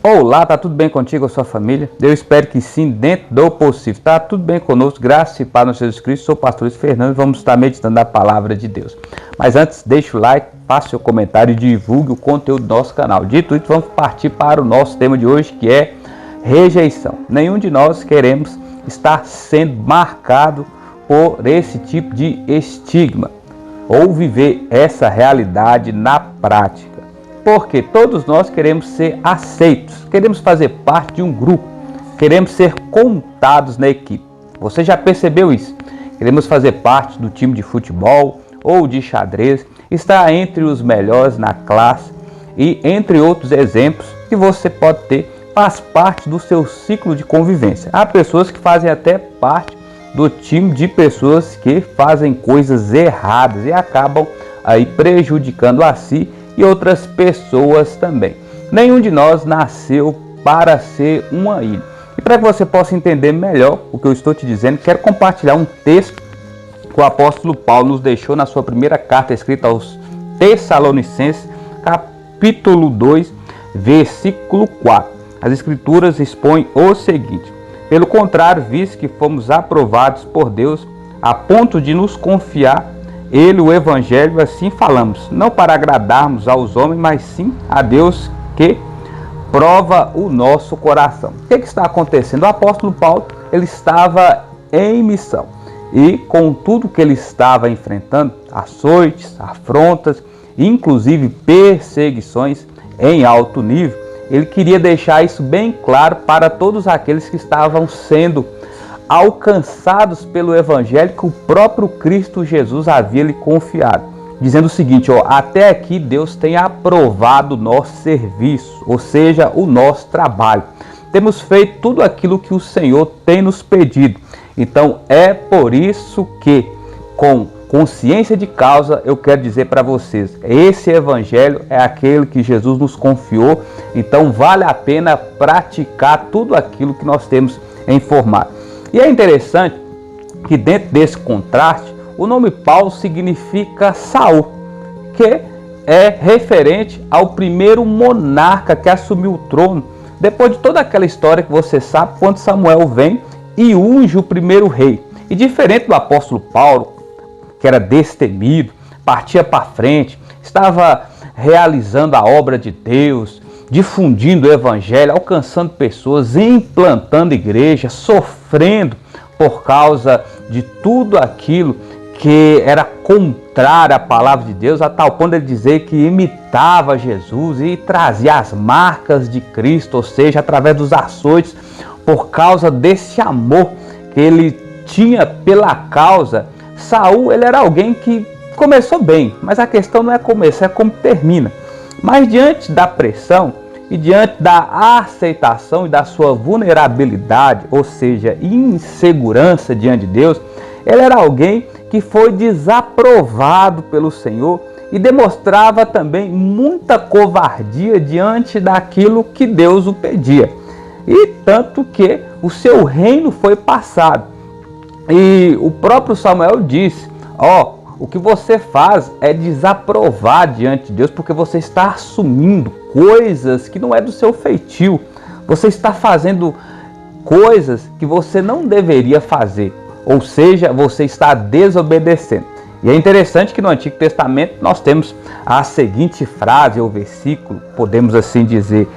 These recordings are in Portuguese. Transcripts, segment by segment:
Olá, tá tudo bem contigo ou sua família? Eu espero que sim, dentro do possível. Tá tudo bem conosco, graças e paz no Senhor Jesus Cristo. Sou o pastor Luiz Fernando e vamos estar meditando a palavra de Deus. Mas antes, deixa o like, faça seu comentário e divulgue o conteúdo do nosso canal. Dito isso, vamos partir para o nosso tema de hoje, que é rejeição. Nenhum de nós queremos estar sendo marcado por esse tipo de estigma ou viver essa realidade na prática. Porque todos nós queremos ser aceitos, queremos fazer parte de um grupo, queremos ser contados na equipe. Você já percebeu isso? Queremos fazer parte do time de futebol ou de xadrez, estar entre os melhores na classe e entre outros exemplos que você pode ter, faz parte do seu ciclo de convivência. Há pessoas que fazem até parte do time de pessoas que fazem coisas erradas e acabam aí prejudicando a si e outras pessoas também. Nenhum de nós nasceu para ser uma ilha. E para que você possa entender melhor o que eu estou te dizendo, quero compartilhar um texto que o apóstolo Paulo nos deixou na sua primeira carta escrita aos Tessalonicenses, capítulo 2, versículo 4. As escrituras expõem o seguinte: pelo contrário, visto que fomos aprovados por Deus a ponto de nos confiar Ele, o Evangelho, assim falamos, não para agradarmos aos homens, mas sim a Deus que prova o nosso coração. O que está acontecendo? O apóstolo Paulo, ele estava em missão e com tudo que ele estava enfrentando, açoites, afrontas, inclusive perseguições em alto nível, ele queria deixar isso bem claro para todos aqueles que estavam sendo alcançados pelo Evangelho que o próprio Cristo Jesus havia lhe confiado, dizendo o seguinte: até aqui Deus tem aprovado o nosso serviço, ou seja, o nosso trabalho. Temos feito tudo aquilo que o Senhor tem nos pedido. Então é por isso que, com consciência de causa, eu quero dizer para vocês, esse Evangelho é aquele que Jesus nos confiou, então vale a pena praticar tudo aquilo que nós temos informado. E é interessante que dentro desse contraste, o nome Paulo significa Saul, que é referente ao primeiro monarca que assumiu o trono, depois de toda aquela história que você sabe, quando Samuel vem e unge o primeiro rei. E diferente do apóstolo Paulo, que era destemido, partia para frente, estava realizando a obra de Deus, difundindo o Evangelho, alcançando pessoas, implantando igrejas, sofrendo por causa de tudo aquilo que era contrário à palavra de Deus, a tal ponto de ele dizer que imitava Jesus e trazia as marcas de Cristo, ou seja, através dos açoites, por causa desse amor que ele tinha pela causa. Saul, ele era alguém que começou bem, mas a questão não é começar, é como termina. Mas diante da pressão e diante da aceitação e da sua vulnerabilidade, ou seja, insegurança diante de Deus, ele era alguém que foi desaprovado pelo Senhor e demonstrava também muita covardia diante daquilo que Deus o pedia. E tanto que o seu reino foi passado. E o próprio Samuel disse: o que você faz é desaprovar diante de Deus, porque você está assumindo coisas que não é do seu feitio. Você está fazendo coisas que você não deveria fazer. Ou seja, você está desobedecendo. E é interessante que no Antigo Testamento nós temos a seguinte frase ou versículo, podemos assim dizer,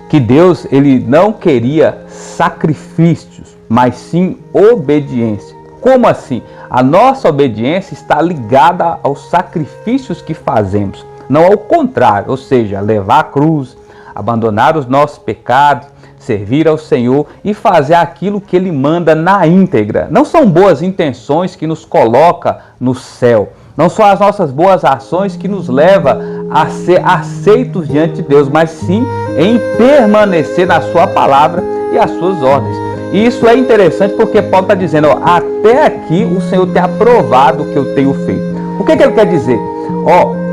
que Deus ele não queria sacrifícios, mas sim obediência. Como assim? A nossa obediência está ligada aos sacrifícios que fazemos, não ao contrário, ou seja, levar a cruz, abandonar os nossos pecados, servir ao Senhor e fazer aquilo que Ele manda na íntegra. Não são boas intenções que nos coloca no céu, não são as nossas boas ações que nos leva a ser aceitos diante de Deus, mas sim em permanecer na sua palavra e as suas ordens. E isso é interessante porque Paulo está dizendo, até aqui o Senhor tem aprovado o que eu tenho feito. O que ele quer dizer?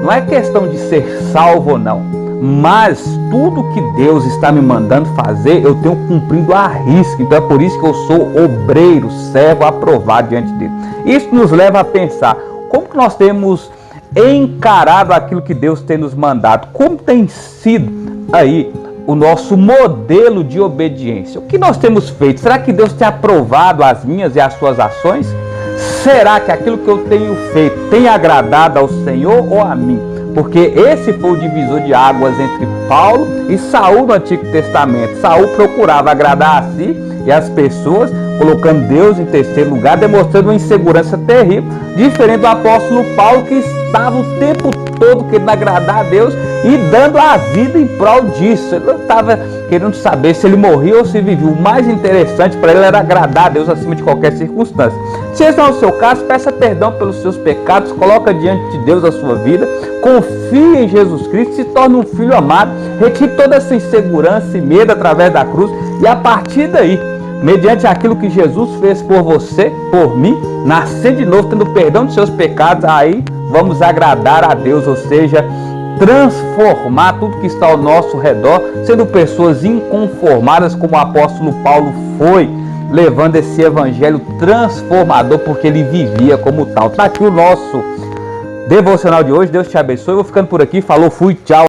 Não é questão de ser salvo ou não, mas tudo que Deus está me mandando fazer, eu tenho cumprido à risca. Então é por isso que eu sou obreiro, servo, aprovado diante dele. Isso nos leva a pensar, como que nós temos encarado aquilo que Deus tem nos mandado? Como tem sido aí o nosso modelo de obediência. O que nós temos feito? Será que Deus tem aprovado as minhas e as suas ações? Será que aquilo que eu tenho feito tem agradado ao Senhor ou a mim? Porque esse foi o divisor de águas entre Paulo e Saul no Antigo Testamento. Saul procurava agradar a si e as pessoas, colocando Deus em terceiro lugar, demonstrando uma insegurança terrível, diferente do apóstolo Paulo, que estava o tempo todo querendo agradar a Deus e dando a vida em prol disso. Ele não estava querendo saber se ele morria ou se vivia. O mais interessante para ele era agradar a Deus acima de qualquer circunstância. Se esse não é o seu caso, peça perdão pelos seus pecados, coloca diante de Deus a sua vida, confie em Jesus Cristo, se torne um filho amado, retire toda essa insegurança e medo através da cruz, e a partir daí, mediante aquilo que Jesus fez por você, por mim, nascer de novo, tendo perdão dos seus pecados, aí vamos agradar a Deus, ou seja, transformar tudo que está ao nosso redor, sendo pessoas inconformadas como o apóstolo Paulo foi, levando esse evangelho transformador, porque ele vivia como tal. Está aqui o nosso devocional de hoje. Deus te abençoe. Eu vou ficando por aqui. Falou, fui, tchau.